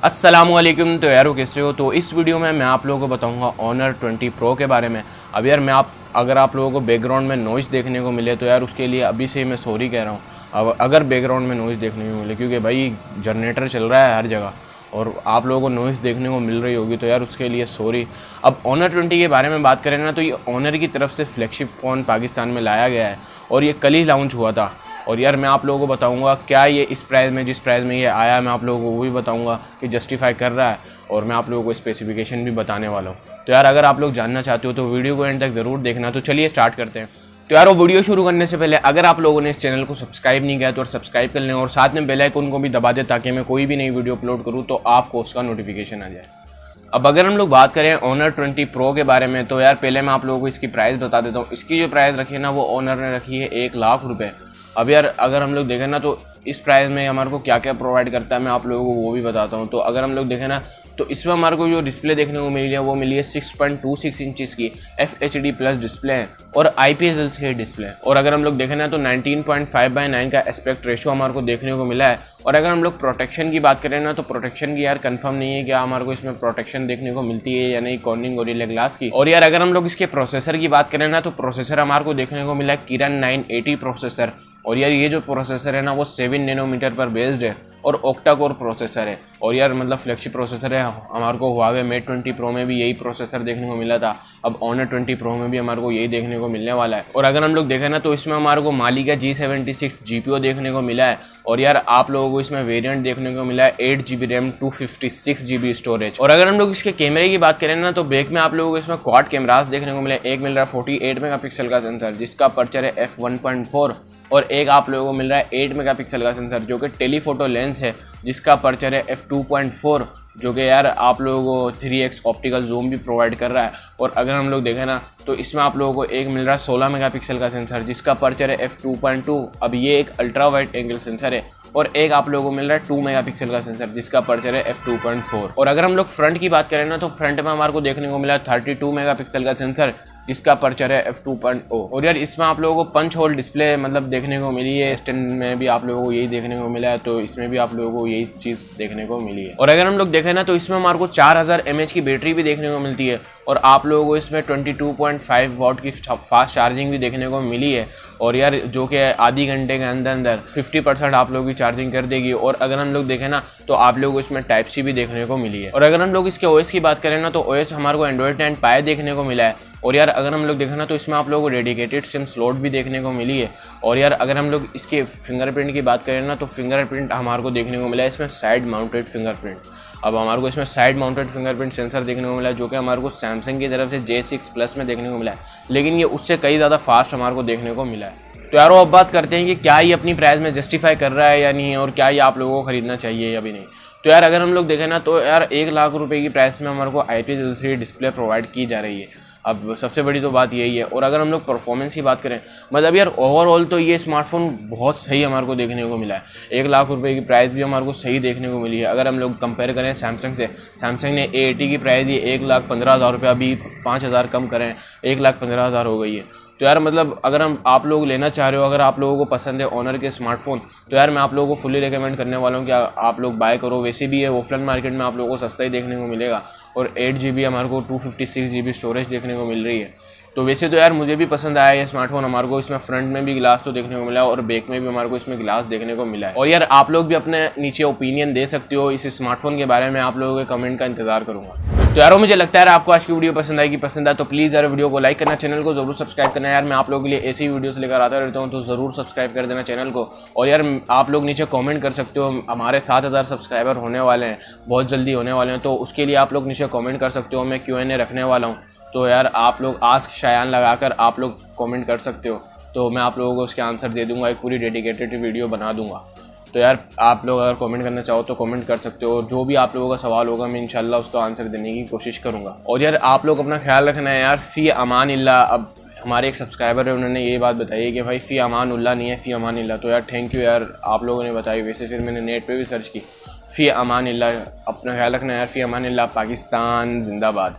अस्सलामुअलैकुम। तो यारो कैसे हो। तो इस वीडियो में मैं आप लोगों को बताऊंगा ऑनर 20 प्रो के बारे में। अब यार अगर आप लोगों को बैकग्राउंड में नॉइज़ देखने को मिले तो यार उसके लिए अभी से मैं सॉरी कह रहा हूँ। अब अगर बैकग्राउंड में नॉइज़ देखने को मिले, क्योंकि भाई जनरेटर चल रहा है हर जगह और आप लोगों को नॉइज़ देखने को मिल रही होगी, तो यार उसके लिए सॉरी। अब ऑनर 20 के बारे में बात करें ना, तो ये ऑनर की तरफ से फ्लैगशिप फ़ोन पाकिस्तान में लाया गया है और ये कल ही लॉन्च हुआ था। और यार मैं आप लोगों को बताऊंगा क्या ये इस प्राइस में, जिस प्राइस में ये आया, मैं आप लोगों को वो भी बताऊंगा कि जस्टिफाई कर रहा है, और मैं आप लोगों को स्पेसिफिकेशन भी बताने वाला हूँ। तो यार अगर आप लोग जानना चाहते हो तो वीडियो को एंड तक ज़रूर देखना। तो चलिए स्टार्ट करते हैं। तो यार वो वीडियो शुरू करने से पहले अगर आप लोगों ने इस चैनल को सब्सक्राइब नहीं किया तो सब्सक्राइब कर लें और साथ में बेल आइकन को भी दबा दें, ताकि मैं कोई भी नई वीडियो अपलोड करूँ तो आपको उसका नोटिफिकेशन आ जाए। अब अगर हम लोग बात करें ऑनर 20 प्रो के बारे में, तो यार पहले मैं आप लोगों को इसकी प्राइस बता देता हूँ। इसकी जो प्राइस रखी है ना, वो ऑनर ने रखी है 1 लाख रुपये। अब यार अगर हम लोग देखें ना, तो इस प्राइस में हमारे को क्या क्या प्रोवाइड करता है मैं आप लोगों को वो भी बताता हूँ। तो अगर हम लोग देखें ना, तो इसमें हमारे को जो डिस्प्ले देखने को मिली है वो मिली है 6.26 इंचज़ की FHD प्लस डिस्प्ले है और IPS LCD डिस्प्ले है। और अगर हम लोग देखें ना, तो 19.5/9 का एस्पेक्ट रेशो हमारे को देखने को मिला है। और अगर हम लोग प्रोटेक्शन की बात करें ना, तो प्रोटेक्शन की यार कंफर्म नहीं है कि हमारे को इसमें प्रोटेक्शन देखने को मिलती है या नहीं, कॉर्निंग गोरिल्ला ग्लास की। और यार अगर हम लोग इसके प्रोसेसर की बात करें ना, तो प्रोसेसर हमारे को देखने को मिला है किरण 980 प्रोसेसर। और यार ये जो प्रोसेसर है ना, वो 7 नैनोमीटर पर बेस्ड है और ऑक्टा कोर प्रोसेसर है। और यार मतलब फ्लैगशिप प्रोसेसर है। हमारे को हुआवे मेट 20 प्रो में भी यही प्रोसेसर देखने को मिला था, अब ऑनर 20 प्रो में भी हमारे को यही देखने को मिलने वाला है। और अगर हम लोग देखें ना, तो इसमें हमारे को माली का G76 GPU देखने को मिला है। और यार आप लोगों को इसमें वेरिएंट देखने को मिला है 8GB रैम 256GB स्टोरेज। और अगर हम लोग इसके कैमरे की बात करें ना, तो बैक में आप लोगों को इसमें क्वाड कैमरास देखने को मिला है। एक मिल रहा है 48 मेगापिक्सल का सेंसर जिसका अपर्चर है f1.4, और एक आप लोगों को मिल रहा है 8 मेगापिक्सल का सेंसर जो कि टेलीफोटो लेंस है जिसका अपर्चर है f2.4, जो कि यार आप लोगों को 3x ऑप्टिकल जूम भी प्रोवाइड कर रहा है। और अगर हम लोग देखें ना, तो इसमें आप लोगों को एक मिल रहा है 16 मेगापिक्सल का सेंसर जिसका अपर्चर है f2.2। अब ये एक अल्ट्रा वाइड एंगल सेंसर है। और एक आप लोगों को मिल रहा है 2 मेगापिक्सल का सेंसर जिसका अपर्चर है f2.4। और अगर हम लोग फ्रंट की बात करें ना, तो फ्रंट में हमारे को देखने को मिला है 32 मेगापिक्सल का सेंसर जिसका अपर्चर है f2.0। और यार इसमें आप लोगों को पंच होल डिस्प्ले मतलब देखने को मिली है। स्टैंड में भी आप लोगों को यही देखने को मिला है, तो इसमें भी आप लोगों को यही चीज़ देखने को मिली है। और अगर हम लोग देखें ना, तो इसमें हमारे को 4000 mAh की बैटरी भी देखने को मिलती है और आप लोगों को इसमें 22.5 वाट की फास्ट चार्जिंग भी देखने को मिली है। और यार जो कि आधी घंटे के अंदर अंदर 50% आप लोगों की चार्जिंग कर देगी। और अगर हम लोग देखें ना, तो आप लोगों को इसमें टाइप सी भी देखने को मिली है। और अगर हम लोग इसके OS की बात करें ना, तो OS हमारे को एंड्रॉइड 10 पाए देखने को मिला है। और यार अगर हम लोग देखें ना, तो इसमें आप लोगों को डेडिकेटेड सिम स्लॉट भी देखने को मिली है। और यार अगर हम लोग इसके फिंगरप्रिंट की बात करें ना, तो फिंगरप्रिंट हमारे को देखने को मिला है इसमें साइड माउंटेड फिंगरप्रिंट। अब हमारे को इसमें साइड माउंटेड फिंगरप्रिंट सेंसर देखने को मिला है, जो कि हमारे को सैमसंग की तरफ से J6 प्लस में देखने को मिला है, लेकिन ये उससे कई ज़्यादा फास्ट हमारे को देखने को मिला है। तो यारो अब बात करते हैं कि क्या ये अपनी प्राइस में जस्टिफाई कर रहा है या नहीं, और क्या ये आप लोगों को खरीदना चाहिए या भी नहीं। तो यार अगर हम लोग देखें ना, तो यार 1 लाख रुपए की प्राइस में हमारे को IPS LCD डिस्प्ले प्रोवाइड की जा रही है। अब सबसे बड़ी तो बात यही है। और अगर हम लोग परफॉर्मेंस की बात करें, मतलब यार ओवरऑल तो ये स्मार्टफोन बहुत सही हमारे को देखने को मिला है। 1 लाख रुपए की प्राइस भी हमारे को सही देखने को मिली है। अगर हम लोग कंपेयर करें सैमसंग से, सैमसंग ने A80 की प्राइस ये 1,15,000 रुपये, अभी 5,000 कम करें 1,15,000 हो गई है। तो यार मतलब अगर आप लोग लेना चाह रहे हो, अगर आप लोगों को पसंद है ऑनर के स्मार्टफोन, तो यार मैं आप लोगों को फुली रिकमेंड करने वाला हूँ कि आप लोग बाय करो। वैसे भी है ऑफलाइन मार्केट में आप लोगों को सस्ता ही देखने को मिलेगा। और 8GB हमारे को 256GB स्टोरेज देखने को मिल रही है। तो वैसे तो यार मुझे भी पसंद आया ये स्मार्टफोन। हमारे को इसमें फ्रंट में भी ग्लास तो देखने को मिला है और बैक में भी हमारे को इसमें ग्लास देखने को मिला है। और यार आप लोग भी अपने नीचे ओपिनियन दे सकते हो इस स्मार्टफोन के बारे में। आप लोगों के कमेंट का इंतजार करूंगा। तो यारो मुझे लगता है आपको आज की वीडियो पसंद आएगी। पसंद आए तो प्लीज़ यार वीडियो को लाइक करना, चैनल को जरूर सब्सक्राइब करना। यार मैं आप लोगों के लिए ऐसी वीडियोस लेकर आता रहता हूँ, तो ज़रूर सब्सक्राइब कर देना चैनल को। और यार आप लोग नीचे कमेंट कर सकते हो। हमारे 7,000 सब्सक्राइबर होने वाले हैं, बहुत जल्दी होने वाले हैं, तो उसके लिए आप लोग नीचे कमेंट कर सकते हो। मैं Q&A रखने वाला हूँ, तो यार आप लोग आस्क शायान लगाकर आप लोग कमेंट कर सकते हो, तो मैं आप लोगों को उसके आंसर दे दूंगा। एक पूरी डेडिकेटेड वीडियो बना दूंगा। तो यार आप लोग अगर कमेंट करना चाहो तो कमेंट कर सकते हो। जो भी आप लोगों का सवाल होगा मैं इंशाल्लाह उसका आंसर देने की कोशिश करूंगा। और यार आप लोग अपना ख्याल रखना है यार। फ़ी अमानिल्लाह। अब हमारे एक सब्सक्राइबर है, उन्होंने ये बात बताई है कि भाई फ़ी अमानुल्लाह नहीं है, फ़ी अमानिल्लाह। तो यार थैंक यू यार, आप लोगों ने बताई। वैसे फिर मैंने नेट पर भी सर्च की। फ़ी अमानिल्लाह। अपना ख्याल रखना यार। फ़ी अमानिल्लाह। पाकिस्तान जिंदाबाद।